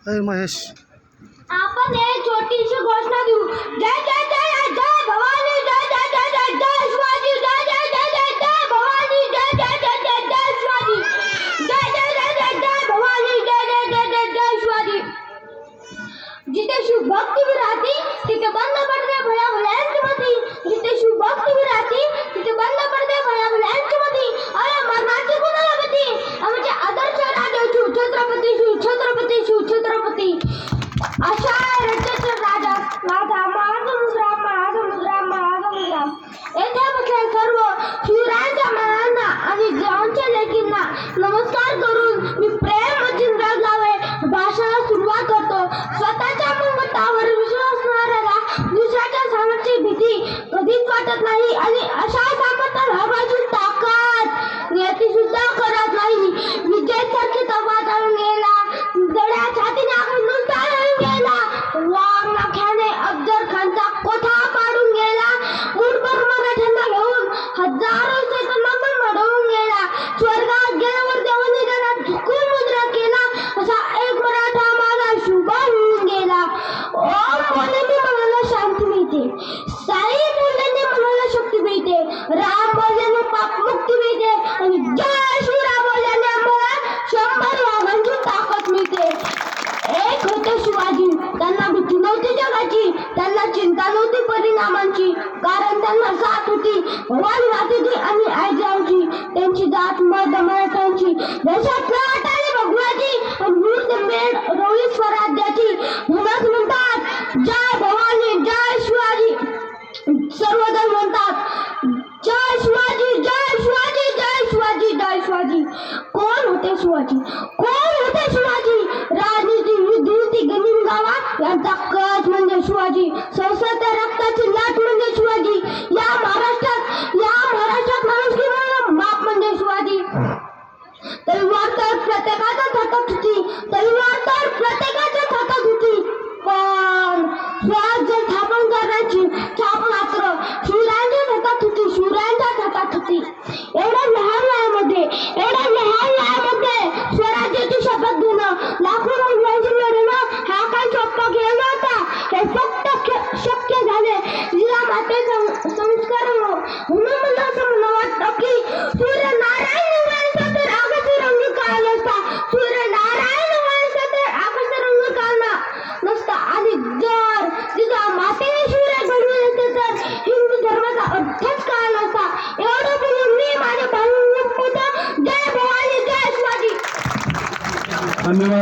महेश आपण एक छोटीशी घोषणा देऊ. जय जय जय जय भवानी, जय जय जय जय जय शिवाजी, जय जय जय जय जय भवानी, जय जय जय जय जय शिवाजी, जय जय जय जय जय भवानी, जय जय जय जय जय शिवाजी. जिथे शिवभक्ती विराहती तिथे बंद पडते भयाभयांची मती, जिथे शिवभक्ती विराहती तिथे बंद पडते भयाभयांची मती. अरे मरणाची कुणाला भीती, आमचे आदर्श राजा शिवछत्रपती शिवछत्रपती शिवछत्रपती. अशा रचेचे राजा माझा महासमुद्रा महासमुद्रा महासमुद्रा. येथे बसले सर्व शिवरायांच्या मनांना आणि देवांच्या लेकींना नमस्कार करून मी प्रेम चिंता लावे भाषणाला सुरुवात करतो. स्वतःच्या ममतावर विश्वास असणाऱ्याला दुसऱ्याच्या सामर्थ्याची भीती कधीच वाटत नाही आणि अशा सामर्थ्याला हवाची ताकद नियती सुद्धा करत नाही. विजयसारखी तवा जाळून गेला, जड्या छातीने आखून नुसता गेला, वाघ नाख्याने अफजल खानचा कोठा पाडून गेला, मुठभर मराठ्यांना घेऊन हजारो सेकंदात मडवून गेला, स्वर्गात गेल्यावर देवाने त्याला झुकून मुद्रा केला, असा एक मराठा माझा शुभ होऊन गेला. ओम बोलल्याने मनाला शांती मिळते, साई बोलल्याने मनाला शक्ती मिळते, राम बोलल्याने पाप मुक्ती मिळते आणि जय शिवराय बोलल्याने आम्हाला 100 वाघांची ताकद मिळते. एक होते शिवाजी, त्यांना भीती नव्हती जगाची, त्यांना चिंता नव्हती परिणामांची, कारण त्यांना साथ होती भवानी मातेची आणि आईजाऊची. त्यांची जात मर्द मराठ्यांची, देशात लाटाली भगवाची आणि मूर्तमेढ रवळी स्वराज्याची. म्हणूनच म्हणतात जय भवानी जय शिवाजी. सर्वजण म्हणतात जय शिवाजी जय शिवाजी जय शिवाजी जय शिवाजी. कोण होते शिवाजी, कोण होते शिवाजी? राजनीती युद्धनीती गनिमी गावा यांचा कच म्हणजे शिवाजी, संसाच्या रक्ताची लाट म्हणजे शिवाजी. या महाराष्ट्रात माणुसकी म्हणून बाप म्हणजे शिवाजी. तलवार तर प्रत्येकाच्या हातात होती, तलवार तर प्रत्येकाच्या हातात होती, पण स्वराज्य स्थापन करण्याची छाप मात्र शिवरायांच्या हातात होती, शिवरायांच्या हातात होती. एवढ्या लहान वयामध्ये स्वराज्याची शपथ घेणं, लाखो महिलांशी लढणं हा काही सोपा खेळ नव्हता. हे फक्त शक्य झाले जिजामातेच्या संस्कारामुळे. म्हणून मला असं म्हणणं वाटतं की सूर्यनारायण उगवायचा तर आकाशी रंग काळ नसता, सूर्यनारायण उगवायचा तर आकाशी रंग काळ नसता. आणि जर जिजामातेने शिवराय घडवले असते तर हिंदू धर्माचा अर्थच काळ नसता. एवढं बोलून मी माझ्या भावनेत जय भवानी जय शिवाजी. धन्यवाद.